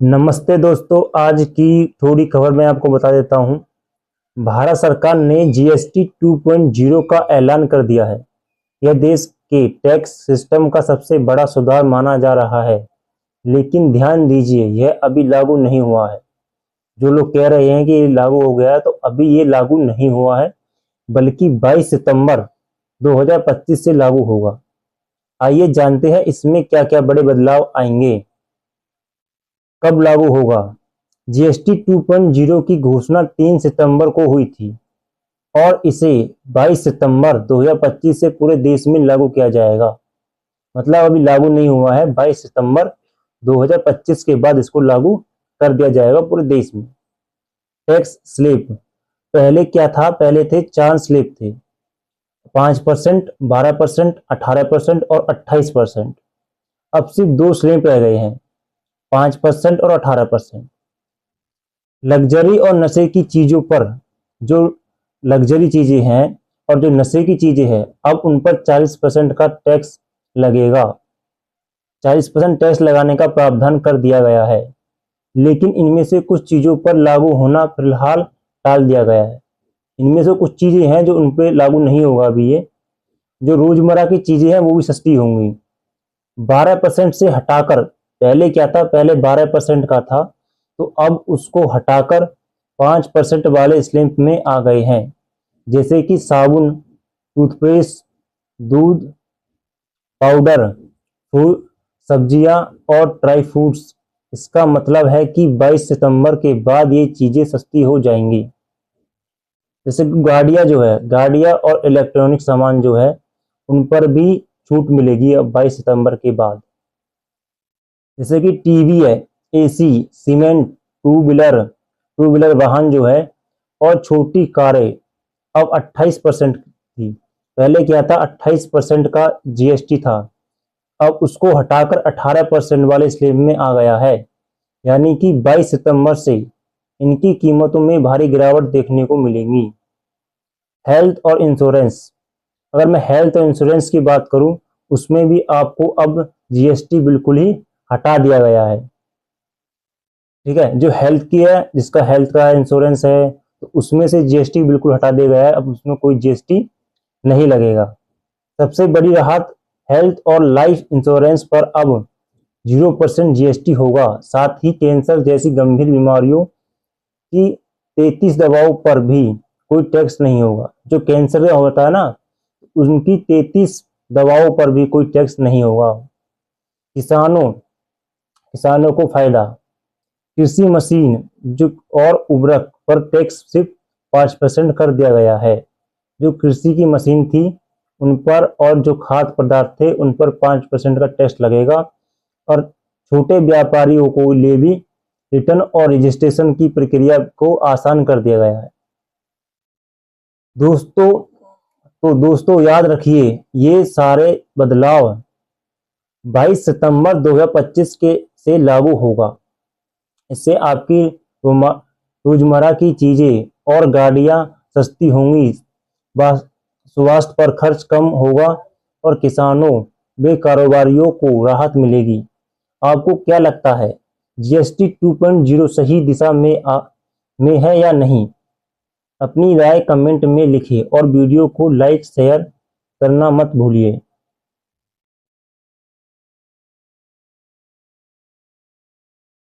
नमस्ते दोस्तों, आज की थोड़ी खबर मैं आपको बता देता हूं। भारत सरकार ने जीएसटी 2.0 का ऐलान कर दिया है। यह देश के टैक्स सिस्टम का सबसे बड़ा सुधार माना जा रहा है, लेकिन ध्यान दीजिए, यह अभी लागू नहीं हुआ है। जो लोग कह रहे हैं कि ये लागू हो गया है, तो अभी ये लागू नहीं हुआ है, बल्कि 22 सितंबर 2025 से लागू होगा। आइए जानते हैं इसमें क्या क्या बड़े बदलाव आएंगे। कब लागू होगा? जीएसटी 2.0 की घोषणा 3 सितंबर को हुई थी और इसे 22 सितंबर 2025 से पूरे देश में लागू किया जाएगा। मतलब अभी लागू नहीं हुआ है, 22 सितंबर 2025 के बाद इसको लागू कर दिया जाएगा पूरे देश में। टैक्स स्लैब पहले क्या था? पहले थे 4 स्लैब थे, 5%, 12%, 18% और 28%। अब सिर्फ 2 स्लैब रह गए हैं, 5% और 18%। लग्जरी और नशे की चीजों पर, जो लग्जरी चीजें हैं और जो नशे की चीजें हैं, अब उन पर 40% का टैक्स लगेगा। 40% टैक्स लगाने का प्रावधान कर दिया गया है, लेकिन इनमें से कुछ चीजों पर लागू होना फिलहाल टाल दिया गया है। इनमें से कुछ चीजें हैं जो उन पर लागू नहीं होगा अभी। ये जो रोजमर्रा की चीजें हैं वो भी सस्ती होंगी। 12% से हटाकर, पहले क्या था? पहले 12% का था, तो अब उसको हटाकर 5% वाले स्लैब में आ गए हैं। जैसे कि साबुन, टूथपेस्ट, दूध, पाउडर, फूल, सब्जियां और ड्राई फ्रूट्स। इसका मतलब है कि 22 सितंबर के बाद ये चीजें सस्ती हो जाएंगी। जैसे कि गाड़ियां जो है, गाड़ियां और इलेक्ट्रॉनिक सामान जो है, उन पर भी छूट मिलेगी अब 22 सितंबर के बाद। जैसे कि टीवी है, एसी, सीमेंट, टू व्हीलर वाहन जो है और छोटी कारें अब 28% थी। पहले क्या था? 28% का जीएसटी था, अब उसको हटाकर 18% वाले स्लैब में आ गया है। यानी कि 22 सितंबर से इनकी कीमतों में भारी गिरावट देखने को मिलेगी। हेल्थ और इंश्योरेंस, अगर मैं हेल्थ और इंश्योरेंस की बात करूं, उसमें भी आपको अब जीएसटी बिल्कुल ही हटा दिया गया है। ठीक है, जो हेल्थ की है, जिसका हेल्थ का इंश्योरेंस है, तो उसमें से जीएसटी बिल्कुल हटा दिया गया है। अब उसमें कोई जीएसटी नहीं लगेगा। सबसे बड़ी राहत, हेल्थ और लाइफ इंश्योरेंस पर अब 0% जीएसटी होगा। साथ ही कैंसर जैसी गंभीर बीमारियों की 33 दवाओं पर भी कोई टैक्स नहीं होगा। जो कैंसर होता है ना, उनकी 33 दवाओं पर भी कोई टैक्स नहीं होगा। किसानों किसानों को फायदा, कृषि मशीन जो और उर्वरक पर टैक्स सिर्फ 5% कर दिया गया है। जो कृषि की मशीन थी उन पर और जो खाद्य पदार्थ थे उन पर 5% का टैक्स लगेगा। और छोटे व्यापारियों को लिए भी रिटर्न और रजिस्ट्रेशन की प्रक्रिया को आसान कर दिया गया है। दोस्तों याद रखिए, ये सारे बदलाव 22 सितंबर 2025 के से लागू होगा। इससे आपकी रोजमर्रा की चीजें और गाड़ियां सस्ती होंगी, स्वास्थ्य पर खर्च कम होगा और किसानों व कारोबारियों को राहत मिलेगी। आपको क्या लगता है, जीएसटी 2.0 सही दिशा में है या नहीं? अपनी राय कमेंट में लिखें और वीडियो को लाइक शेयर करना मत भूलिए।